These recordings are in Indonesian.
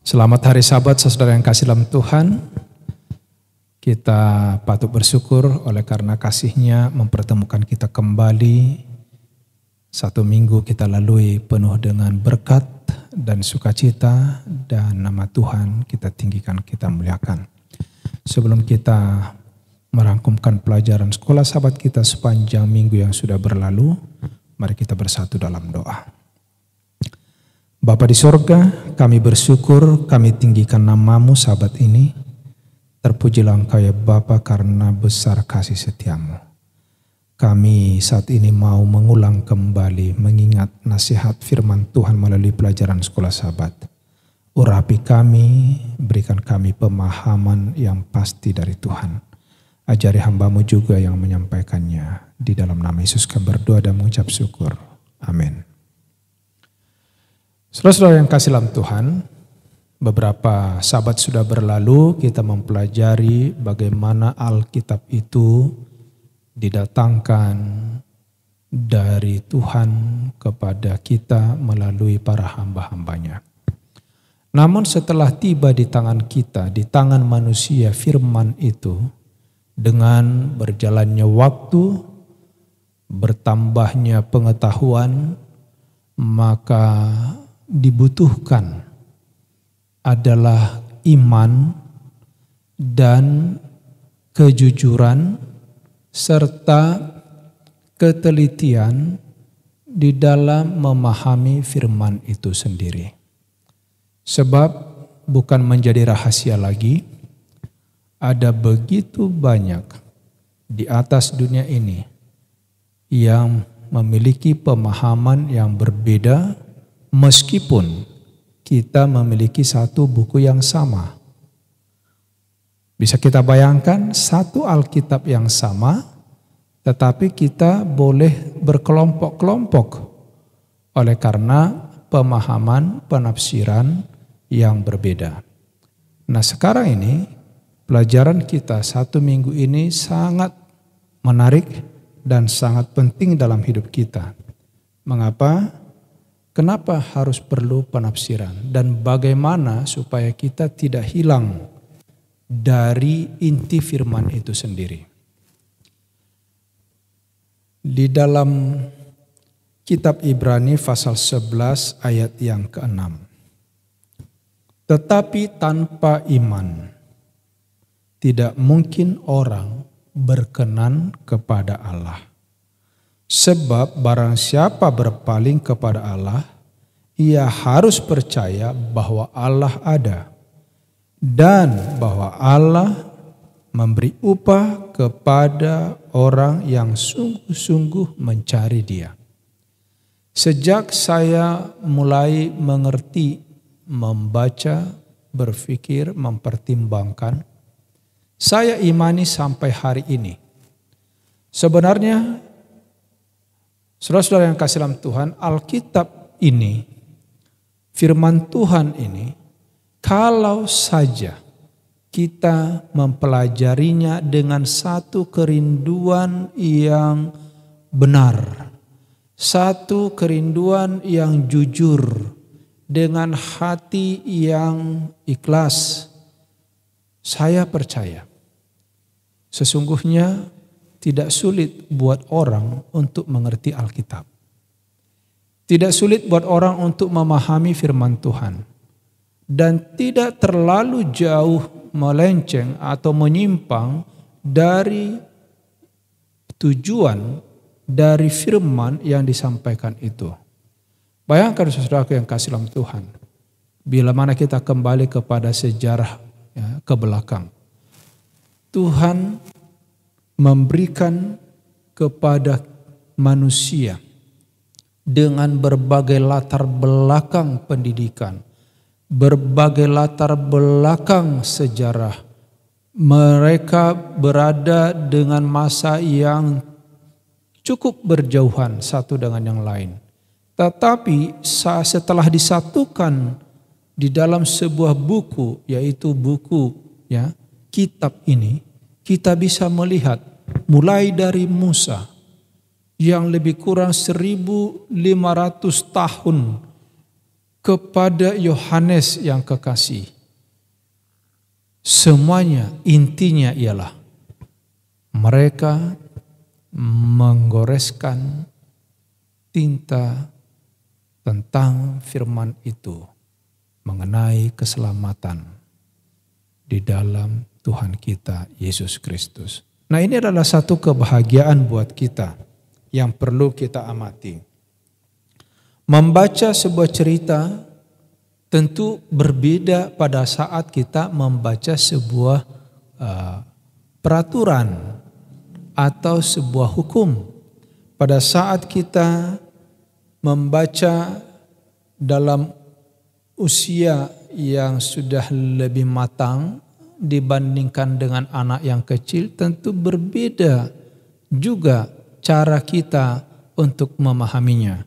Selamat hari Sabat, saudara yang kasih dalam Tuhan. Kita patut bersyukur oleh karena kasih-Nya mempertemukan kita kembali. Satu minggu kita lalui penuh dengan berkat dan sukacita, dan nama Tuhan kita tinggikan, kita muliakan. Sebelum kita merangkumkan pelajaran sekolah Sabat kita sepanjang minggu yang sudah berlalu, mari kita bersatu dalam doa. Bapa di sorga, kami bersyukur, kami tinggikan nama-Mu Sabat ini. Terpujilah Engkau ya Bapa karena besar kasih setia-Mu. Kami saat ini mau mengulang kembali mengingat nasihat firman Tuhan melalui pelajaran sekolah Sabat. Urapi kami, berikan kami pemahaman yang pasti dari Tuhan. Ajari hamba-Mu juga yang menyampaikannya. Di dalam nama Yesus kami berdoa dan mengucap syukur. Amin. Saudara-saudara yang kasih dalam Tuhan, beberapa Sabat sudah berlalu kita mempelajari bagaimana Alkitab itu didatangkan dari Tuhan kepada kita melalui para hamba-hambanya. Namun setelah tiba di tangan kita, di tangan manusia firman itu, dengan berjalannya waktu, bertambahnya pengetahuan, maka dibutuhkan adalah iman dan kejujuran serta ketelitian di dalam memahami firman itu sendiri. Sebab bukan menjadi rahasia lagi, ada begitu banyak di atas dunia ini yang memiliki pemahaman yang berbeda meskipun kita memiliki satu buku yang sama. Bisa kita bayangkan satu Alkitab yang sama, tetapi kita boleh berkelompok-kelompok oleh karena pemahaman penafsiran yang berbeda. Nah sekarang ini pelajaran kita satu minggu ini sangat menarik dan sangat penting dalam hidup kita. Mengapa? Kenapa harus perlu penafsiran? Dan bagaimana supaya kita tidak hilang dari inti firman itu sendiri? Di dalam kitab Ibrani pasal 11 ayat yang ke-6. Tetapi tanpa iman tidak mungkin orang berkenan kepada Allah. Sebab barang siapa berpaling kepada Allah, ia harus percaya bahwa Allah ada dan bahwa Allah memberi upah kepada orang yang sungguh-sungguh mencari Dia. Sejak saya mulai mengerti, membaca, berpikir, mempertimbangkan, saya imani sampai hari ini. Sebenarnya saudara-saudara yang kasih dalam Tuhan, Alkitab ini, firman Tuhan ini, kalau saja kita mempelajarinya dengan satu kerinduan yang benar, satu kerinduan yang jujur, dengan hati yang ikhlas, saya percaya sesungguhnya tidak sulit buat orang untuk mengerti Alkitab. Tidak sulit buat orang untuk memahami firman Tuhan. Dan tidak terlalu jauh melenceng atau menyimpang dari tujuan dari firman yang disampaikan itu. Bayangkan saudaraku yang kasih dalam Tuhan. Bila mana kita kembali kepada sejarah ke belakang. Tuhan memberikan kepada manusia dengan berbagai latar belakang pendidikan, berbagai latar belakang sejarah. Mereka berada dengan masa yang cukup berjauhan satu dengan yang lain. Tetapi setelah disatukan di dalam sebuah buku, yaitu buku ya kitab ini, kita bisa melihat mulai dari Musa yang lebih kurang 1.500 tahun kepada Yohanes yang kekasih. Semuanya intinya ialah mereka menggoreskan tinta tentang firman itu mengenai keselamatan di dalam Tuhan kita Yesus Kristus. Nah, ini adalah satu kebahagiaan buat kita yang perlu kita amati. Membaca sebuah cerita tentu berbeda pada saat kita membaca sebuah peraturan atau sebuah hukum. Pada saat kita membaca dalam usia yang sudah lebih matang dibandingkan dengan anak yang kecil, tentu berbeda juga cara kita untuk memahaminya.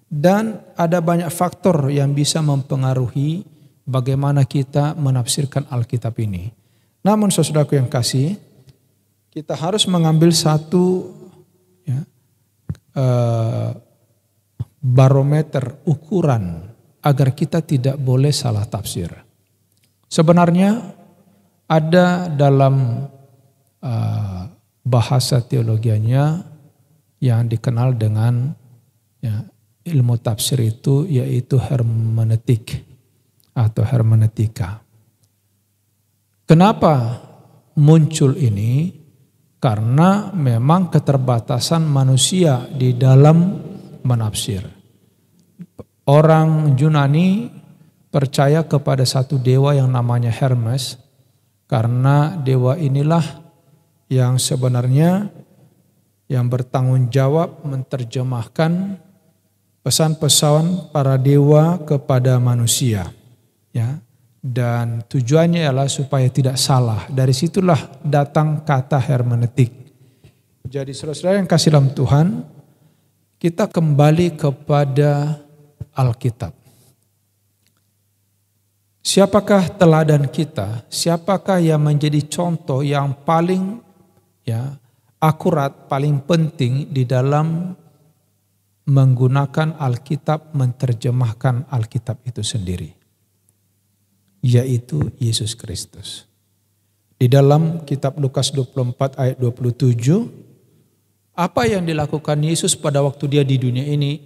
Dan ada banyak faktor yang bisa mempengaruhi bagaimana kita menafsirkan Alkitab ini. Namun saudaraku yang kasih, kita harus mengambil satu barometer ukuran agar kita tidak boleh salah tafsir. Sebenarnya ada dalam bahasa teologianya yang dikenal dengan ilmu tafsir itu, yaitu hermeneutik atau hermeneutika. Kenapa muncul ini? Karena memang keterbatasan manusia di dalam menafsir. Orang Yunani percaya kepada satu dewa yang namanya Hermes, karena dewa inilah yang sebenarnya yang bertanggung jawab menerjemahkan pesan-pesan para dewa kepada manusia, ya. Dan tujuannya adalah supaya tidak salah. Dari situlah datang kata hermeneutik. Jadi saudara-saudara yang kasih dalam Tuhan, kita kembali kepada Alkitab. Siapakah teladan kita? Siapakah yang menjadi contoh yang paling akurat, paling penting di dalam menggunakan Alkitab, menerjemahkan Alkitab itu sendiri? Yaitu Yesus Kristus. Di dalam kitab Lukas 24 ayat 27, apa yang dilakukan Yesus pada waktu dia di dunia ini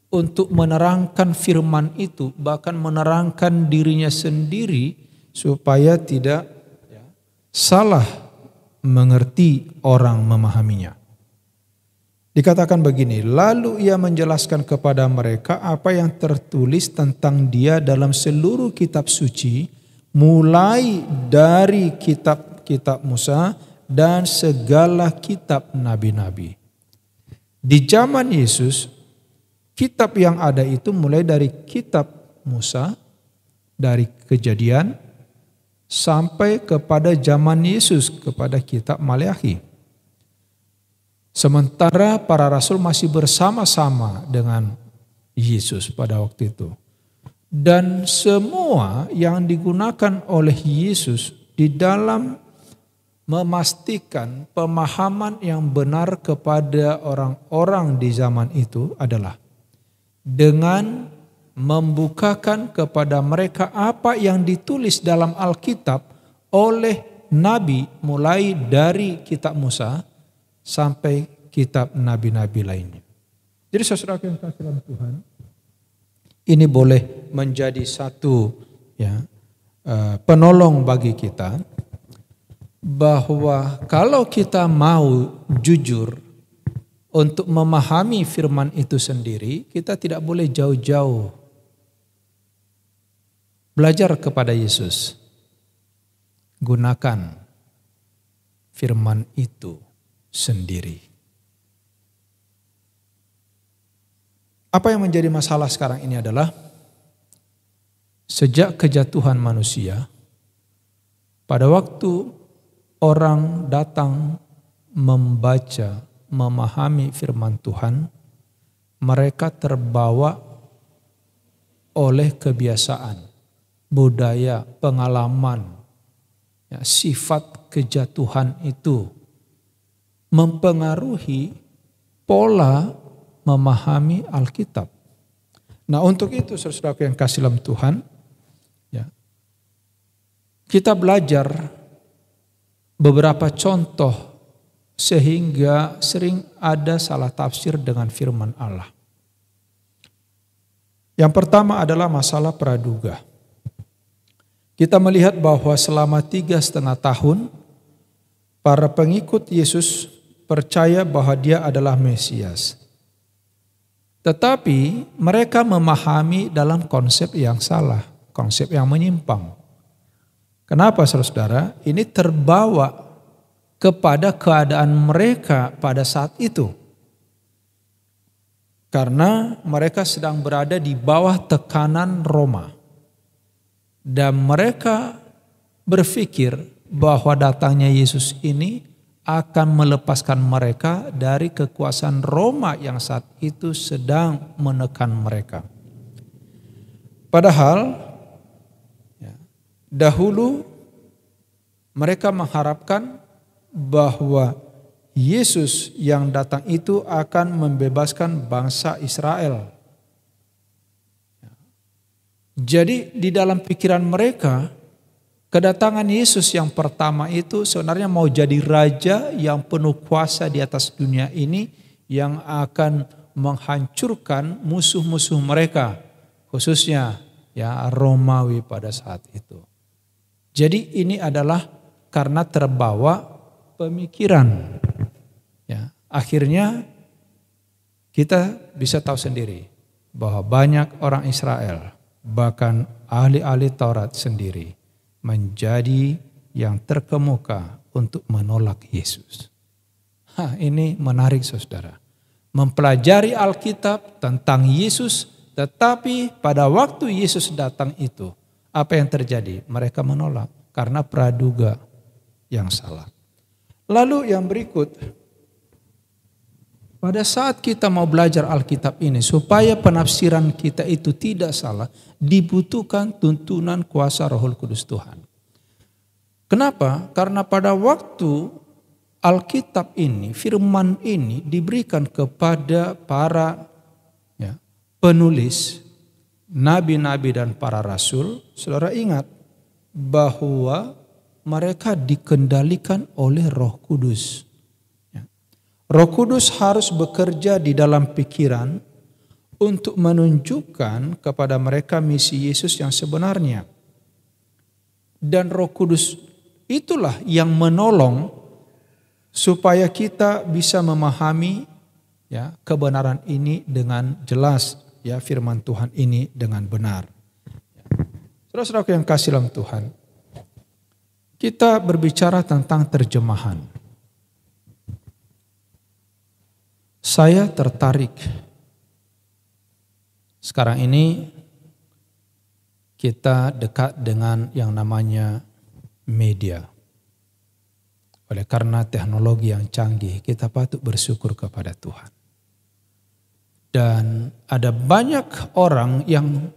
untuk menerangkan firman itu, bahkan menerangkan dirinya sendiri supaya tidak salah mengerti orang memahaminya. Dikatakan begini, lalu ia menjelaskan kepada mereka apa yang tertulis tentang dia dalam seluruh kitab suci, mulai dari kitab-kitab Musa dan segala kitab nabi-nabi. Di zaman Yesus, kitab yang ada itu mulai dari kitab Musa, dari Kejadian, sampai kepada zaman Yesus, kepada kitab Maleakhi. Sementara para rasul masih bersama-sama dengan Yesus pada waktu itu. Dan semua yang digunakan oleh Yesus di dalam memastikan pemahaman yang benar kepada orang-orang di zaman itu adalah dengan membukakan kepada mereka apa yang ditulis dalam Alkitab oleh Nabi, mulai dari kitab Musa sampai kitab nabi-nabi lainnya. Jadi saudara yang kasih dalam Tuhan, ini boleh menjadi satu penolong bagi kita, bahwa kalau kita mau jujur untuk memahami firman itu sendiri, kita tidak boleh jauh-jauh belajar kepada Yesus. Gunakan firman itu sendiri. Apa yang menjadi masalah sekarang ini adalah sejak kejatuhan manusia, pada waktu orang datang membaca, memahami firman Tuhan, mereka terbawa oleh kebiasaan budaya, pengalaman, ya, sifat kejatuhan itu mempengaruhi pola memahami Alkitab. Nah, untuk itu saudara-saudara yang kasih dalam Tuhan, ya, kita belajar beberapa contoh sehingga sering ada salah tafsir dengan firman Allah. Yang pertama adalah masalah praduga. Kita melihat bahwa selama 3,5 tahun para pengikut Yesus percaya bahwa dia adalah Mesias. Tetapi mereka memahami dalam konsep yang salah, konsep yang menyimpang. Kenapa saudara-saudara? Ini terbawa kepada keadaan mereka pada saat itu. Karena mereka sedang berada di bawah tekanan Roma. Dan mereka berpikir bahwa datangnya Yesus ini akan melepaskan mereka dari kekuasaan Roma yang saat itu sedang menekan mereka. Padahal dahulu mereka mengharapkan bahwa Yesus yang datang itu akan membebaskan bangsa Israel. Jadi di dalam pikiran mereka, kedatangan Yesus yang pertama itu sebenarnya mau jadi raja yang penuh kuasa di atas dunia ini yang akan menghancurkan musuh-musuh mereka, khususnya ya Romawi pada saat itu. Jadi ini adalah karena terbawa pemikiran. Ya, akhirnya kita bisa tahu sendiri bahwa banyak orang Israel, bahkan ahli-ahli Taurat sendiri, menjadi yang terkemuka untuk menolak Yesus. Ini menarik saudara. Mempelajari Alkitab tentang Yesus, tetapi pada waktu Yesus datang itu, apa yang terjadi? Mereka menolak karena praduga yang salah. Lalu yang berikut, pada saat kita mau belajar Alkitab ini, supaya penafsiran kita itu tidak salah, dibutuhkan tuntunan kuasa Roh Kudus Tuhan. Kenapa? Karena pada waktu Alkitab ini, firman ini diberikan kepada para penulis, nabi-nabi dan para rasul, saudara ingat bahwa mereka dikendalikan oleh Roh Kudus. Roh Kudus harus bekerja di dalam pikiran untuk menunjukkan kepada mereka misi Yesus yang sebenarnya. Dan Roh Kudus itulah yang menolong supaya kita bisa memahami ya kebenaran ini dengan jelas, ya firman Tuhan ini dengan benar. Saudara-saudara yang kasih dalam Tuhan, kita berbicara tentang terjemahan. Saya tertarik. Sekarang ini kita dekat dengan yang namanya media. Oleh karena teknologi yang canggih, kita patut bersyukur kepada Tuhan. Dan ada banyak orang yang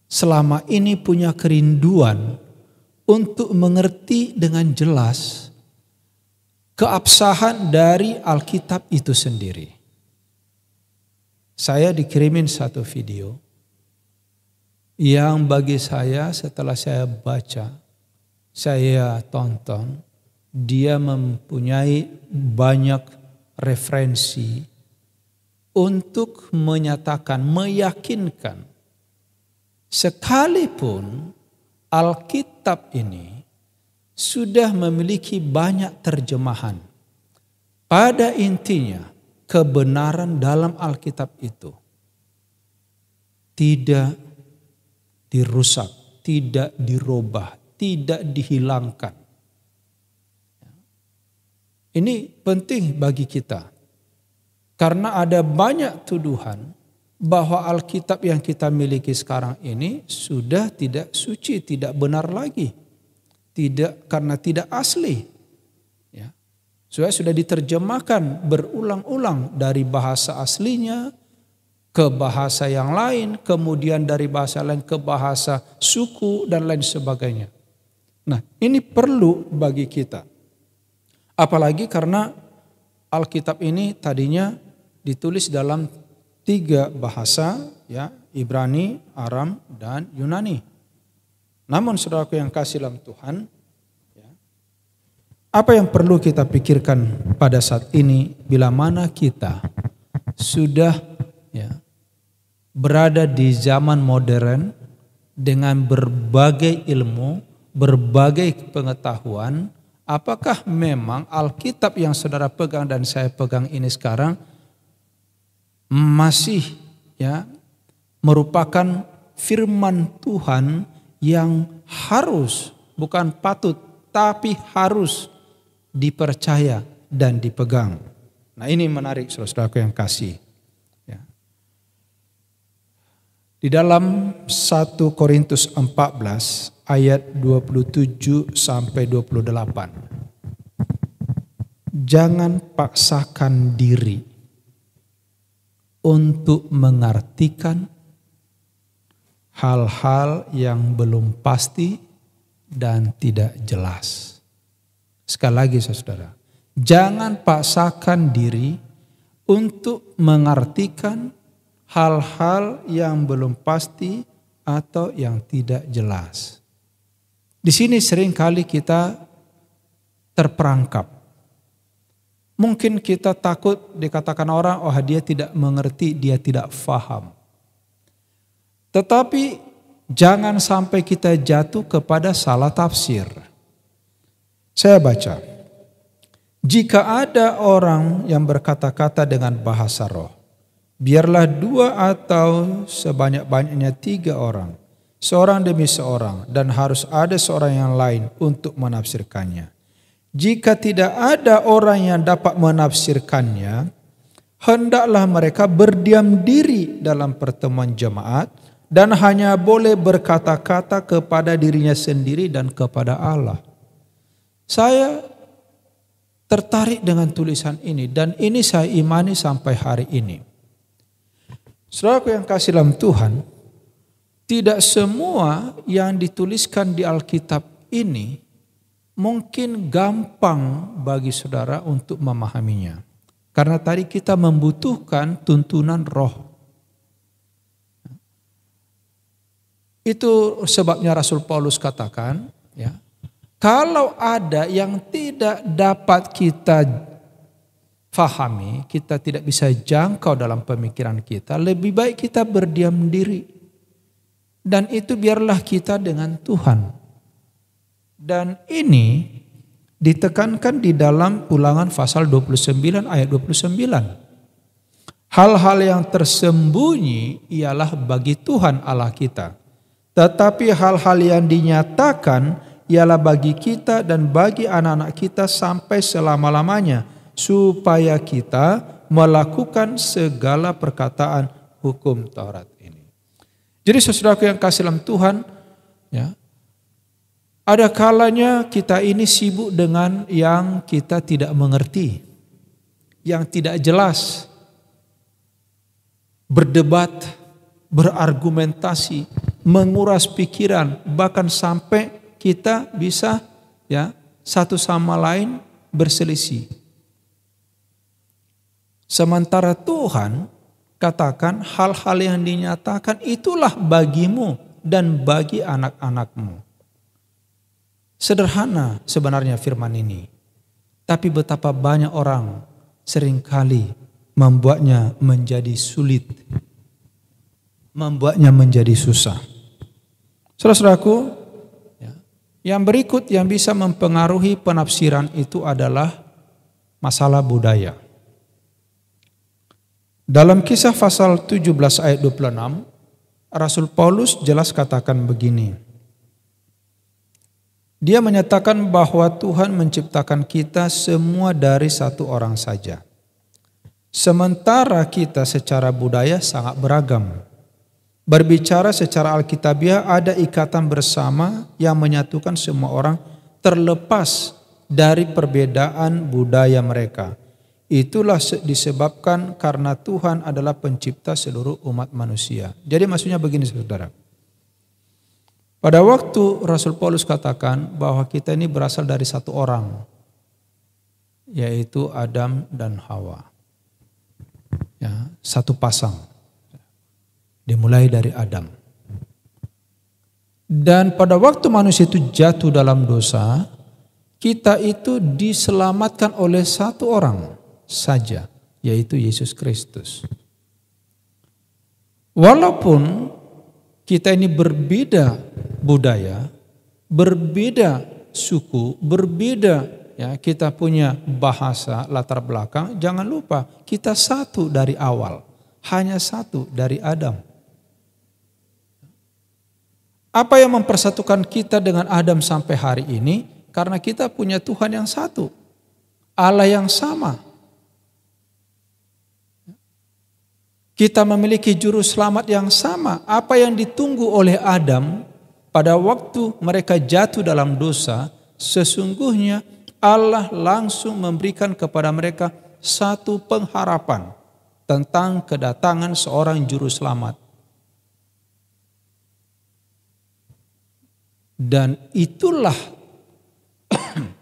selama ini punya kerinduan untuk mengerti dengan jelas keabsahan dari Alkitab itu sendiri. Saya dikirimin satu video yang bagi saya setelah saya baca, saya tonton, dia mempunyai banyak referensi untuk menyatakan, meyakinkan sekalipun Alkitab ini sudah memiliki banyak terjemahan. Pada intinya, kebenaran dalam Alkitab itu tidak dirusak, tidak dirubah, tidak dihilangkan. Ini penting bagi kita. Karena ada banyak tuduhan bahwa Alkitab yang kita miliki sekarang ini sudah tidak suci, tidak benar lagi. Tidak, karena tidak asli. Ya. Sudah diterjemahkan berulang-ulang dari bahasa aslinya ke bahasa yang lain, kemudian dari bahasa lain ke bahasa suku dan lain sebagainya. Nah, ini perlu bagi kita. Apalagi karena Alkitab ini tadinya ditulis dalam 3 bahasa, ya, Ibrani, Aram, dan Yunani. Namun saudaraku yang kasih dalam Tuhan, ya, apa yang perlu kita pikirkan pada saat ini bila mana kita sudah, ya, berada di zaman modern dengan berbagai ilmu, berbagai pengetahuan, apakah memang Alkitab yang saudara pegang dan saya pegang ini sekarang masih, ya, merupakan firman Tuhan yang harus, bukan patut, tapi harus dipercaya dan dipegang. Nah, ini menarik saudara-saudaraku yang kasih. Ya. Di dalam 1 Korintus 14 ayat 27 sampai 28. Jangan paksakan diri untuk mengartikan hal-hal yang belum pasti dan tidak jelas. Sekali lagi saudara, jangan paksakan diri untuk mengartikan hal-hal yang belum pasti atau yang tidak jelas. Di sini seringkali kita terperangkap. Mungkin kita takut dikatakan orang, oh dia tidak mengerti, dia tidak faham. Tetapi jangan sampai kita jatuh kepada salah tafsir. Saya baca, jika ada orang yang berkata-kata dengan bahasa roh, biarlah 2 atau sebanyak-banyaknya 3 orang, seorang demi seorang, dan harus ada seorang yang lain untuk menafsirkannya. Jika tidak ada orang yang dapat menafsirkannya, hendaklah mereka berdiam diri dalam pertemuan jemaat dan hanya boleh berkata-kata kepada dirinya sendiri dan kepada Allah. Saya tertarik dengan tulisan ini dan ini saya imani sampai hari ini. Saudaraku yang kasih dalam Tuhan, tidak semua yang dituliskan di Alkitab ini mungkin gampang bagi saudara untuk memahaminya. Karena tadi kita membutuhkan tuntunan roh. Itu sebabnya Rasul Paulus katakan, ya, kalau ada yang tidak dapat kita fahami, kita tidak bisa jangkau dalam pemikiran kita, lebih baik kita berdiam diri. Dan itu biarlah kita dengan Tuhan. Dan ini ditekankan di dalam Ulangan pasal 29 ayat 29. Hal-hal yang tersembunyi ialah bagi Tuhan Allah kita. Tetapi hal-hal yang dinyatakan ialah bagi kita dan bagi anak-anak kita sampai selama-lamanya, supaya kita melakukan segala perkataan hukum Taurat ini. Jadi saudaraku yang kasih dalam Tuhan, ya, ada kalanya kita ini sibuk dengan yang kita tidak mengerti, yang tidak jelas, berdebat, berargumentasi, menguras pikiran, bahkan sampai kita bisa, ya, satu sama lain berselisih. Sementara Tuhan katakan hal-hal yang dinyatakan itulah bagimu dan bagi anak-anakmu. Sederhana sebenarnya firman ini, tapi betapa banyak orang seringkali membuatnya menjadi sulit, membuatnya menjadi susah. Saudara-saudaraku, yang berikut yang bisa mempengaruhi penafsiran itu adalah masalah budaya. Dalam Kisah pasal 17 ayat 26, Rasul Paulus jelas katakan begini. Dia menyatakan bahwa Tuhan menciptakan kita semua dari satu orang saja. Sementara kita secara budaya sangat beragam. Berbicara secara alkitabiah ada ikatan bersama yang menyatukan semua orang terlepas dari perbedaan budaya mereka. Itulah disebabkan karena Tuhan adalah pencipta seluruh umat manusia. Jadi maksudnya begini saudara. Pada waktu Rasul Paulus katakan bahwa kita ini berasal dari satu orang, yaitu Adam dan Hawa. Ya, satu pasang. Dimulai dari Adam. Dan pada waktu manusia itu jatuh dalam dosa, kita itu diselamatkan oleh satu orang saja, yaitu Yesus Kristus. Walaupun kita ini berbeda budaya, berbeda suku, berbeda ya, kita punya bahasa latar belakang, jangan lupa kita satu dari awal, hanya satu dari Adam. Apa yang mempersatukan kita dengan Adam sampai hari ini? Karena kita punya Tuhan yang satu, Allah yang sama. Kita memiliki juru selamat yang sama. Apa yang ditunggu oleh Adam pada waktu mereka jatuh dalam dosa, sesungguhnya Allah langsung memberikan kepada mereka satu pengharapan tentang kedatangan seorang juru selamat. Dan itulah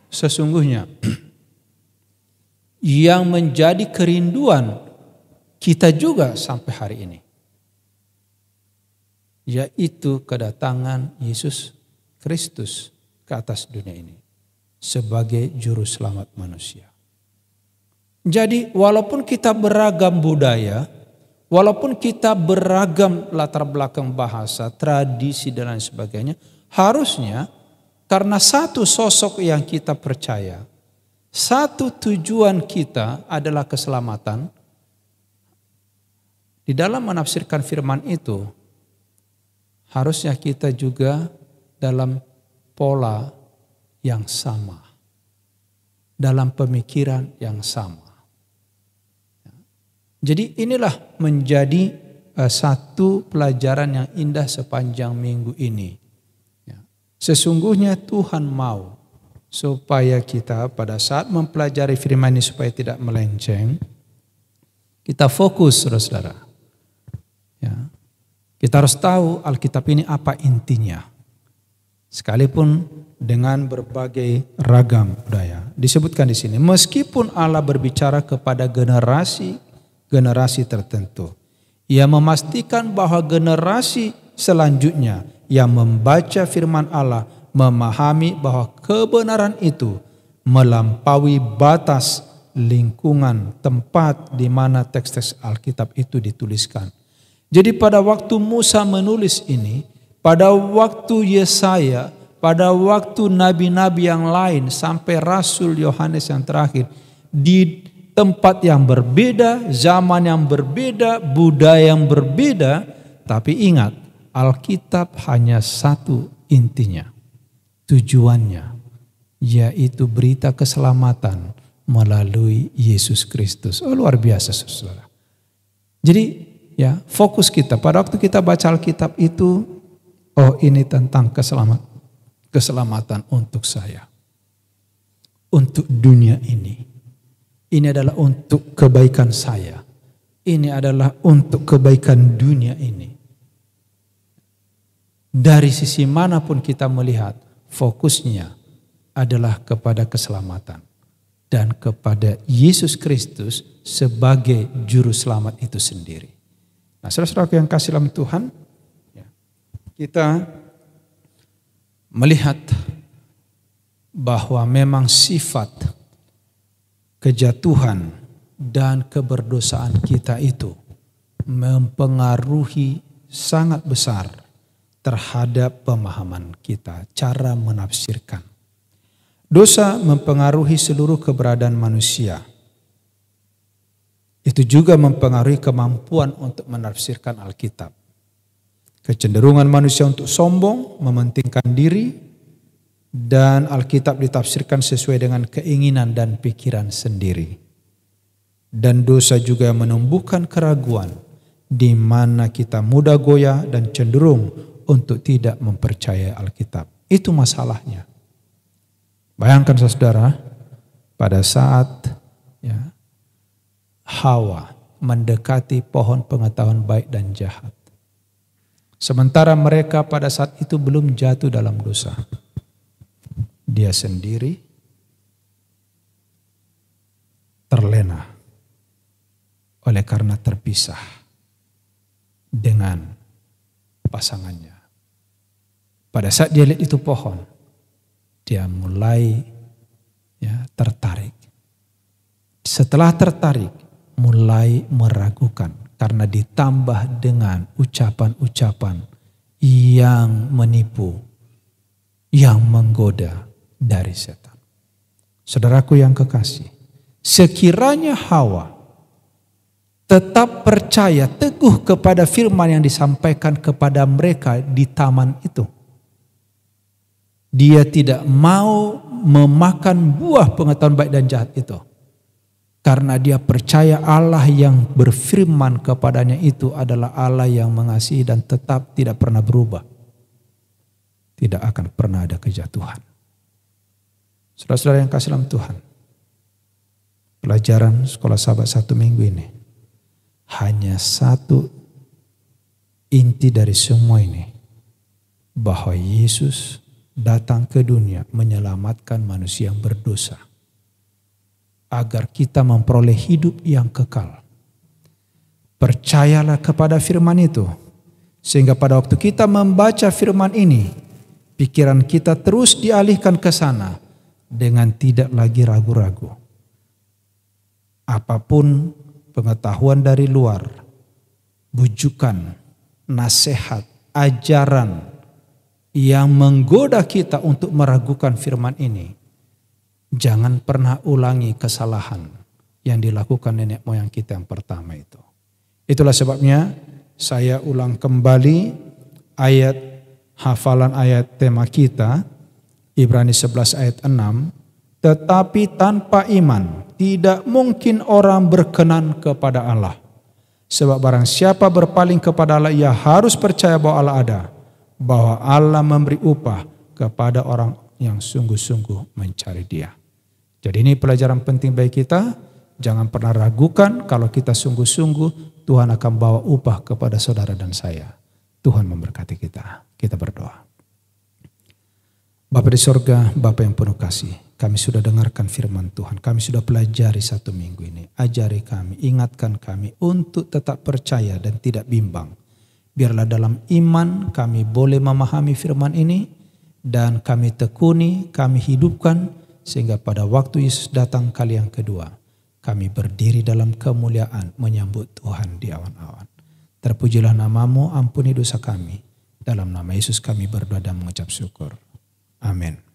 sesungguhnya yang menjadi kerinduan kita juga sampai hari ini, yaitu kedatangan Yesus Kristus ke atas dunia ini sebagai juru selamat manusia. Jadi walaupun kita beragam budaya, walaupun kita beragam latar belakang bahasa, tradisi dan lain sebagainya, harusnya karena satu sosok yang kita percaya, satu tujuan kita adalah keselamatan. Di dalam menafsirkan firman itu, harusnya kita juga dalam pola yang sama, dalam pemikiran yang sama. Jadi inilah menjadi satu pelajaran yang indah sepanjang minggu ini. Sesungguhnya Tuhan mau supaya kita pada saat mempelajari firman ini supaya tidak melenceng, kita fokus saudara. Ya, kita harus tahu Alkitab ini apa intinya. Sekalipun dengan berbagai ragam budaya. Disebutkan di sini, meskipun Allah berbicara kepada generasi tertentu, Ia memastikan bahwa generasi selanjutnya yang membaca firman Allah memahami bahwa kebenaran itu melampaui batas lingkungan tempat di mana teks-teks Alkitab itu dituliskan. Jadi pada waktu Musa menulis ini, pada waktu Yesaya, pada waktu nabi-nabi yang lain sampai Rasul Yohanes yang terakhir, di tempat yang berbeda, zaman yang berbeda, budaya yang berbeda, tapi ingat, Alkitab hanya satu intinya, tujuannya, yaitu berita keselamatan melalui Yesus Kristus. Oh, luar biasa saudara. Jadi ya, fokus kita pada waktu kita baca Alkitab itu, oh ini tentang keselamatan untuk saya, untuk dunia ini. Ini adalah untuk kebaikan saya. Ini adalah untuk kebaikan dunia ini. Dari sisi manapun kita melihat, fokusnya adalah kepada keselamatan dan kepada Yesus Kristus sebagai juru selamat itu sendiri. Nah, saudara-saudaraku yang kasih dalam Tuhan, kita melihat bahwa memang sifat kejatuhan dan keberdosaan kita itu mempengaruhi sangat besar terhadap pemahaman kita, cara menafsirkan. Dosa mempengaruhi seluruh keberadaan manusia. Itu juga mempengaruhi kemampuan untuk menafsirkan Alkitab. Kecenderungan manusia untuk sombong, mementingkan diri, dan Alkitab ditafsirkan sesuai dengan keinginan dan pikiran sendiri. Dan dosa juga menumbuhkan keraguan, di mana kita mudah goyah dan cenderung untuk tidak mempercayai Alkitab. Itu masalahnya. Bayangkan saudara, pada saat Hawa mendekati pohon pengetahuan baik dan jahat. Sementara mereka pada saat itu belum jatuh dalam dosa. Dia sendiri terlena oleh karena terpisah dengan pasangannya. Pada saat dia lihat itu pohon, dia mulai tertarik. Setelah tertarik, mulai meragukan karena ditambah dengan ucapan-ucapan yang menipu, yang menggoda dari setan. Saudaraku yang kekasih, sekiranya Hawa tetap percaya teguh kepada firman yang disampaikan kepada mereka di taman itu, dia tidak mau memakan buah pengetahuan baik dan jahat itu. Karena dia percaya Allah yang berfirman kepadanya itu adalah Allah yang mengasihi dan tetap tidak pernah berubah. Tidak akan pernah ada kejatuhan. Saudara-saudara yang kasih dalam Tuhan, pelajaran sekolah sahabat 1 minggu ini, hanya satu inti dari semua ini, bahwa Yesus datang ke dunia menyelamatkan manusia yang berdosa, agar kita memperoleh hidup yang kekal. Percayalah kepada firman itu, sehingga pada waktu kita membaca firman ini, pikiran kita terus dialihkan ke sana dengan tidak lagi ragu-ragu. Apapun pengetahuan dari luar, bujukan, nasihat, ajaran yang menggoda kita untuk meragukan firman ini, jangan pernah ulangi kesalahan yang dilakukan nenek moyang kita yang pertama itu. Itulah sebabnya saya ulang kembali hafalan ayat tema kita, Ibrani 11 ayat 6. Tetapi tanpa iman tidak mungkin orang berkenan kepada Allah. Sebab barang siapa berpaling kepada Allah, ia harus percaya bahwa Allah ada, bahwa Allah memberi upah kepada orang yang sungguh-sungguh mencari Dia. Jadi ini pelajaran penting bagi kita. Jangan pernah ragukan kalau kita sungguh-sungguh, Tuhan akan bawa upah kepada saudara dan saya. Tuhan memberkati kita. Kita berdoa. Bapa di sorga, Bapa yang penuh kasih, kami sudah dengarkan firman Tuhan. Kami sudah pelajari 1 minggu ini. Ajari kami, ingatkan kami untuk tetap percaya dan tidak bimbang. Biarlah dalam iman kami boleh memahami firman ini dan kami tekuni, kami hidupkan sehingga pada waktu Yesus datang kali yang kedua, kami berdiri dalam kemuliaan menyambut Tuhan di awan-awan. Terpujilah namamu, ampuni dosa kami. Dalam nama Yesus kami berdoa dan mengucap syukur. Amin.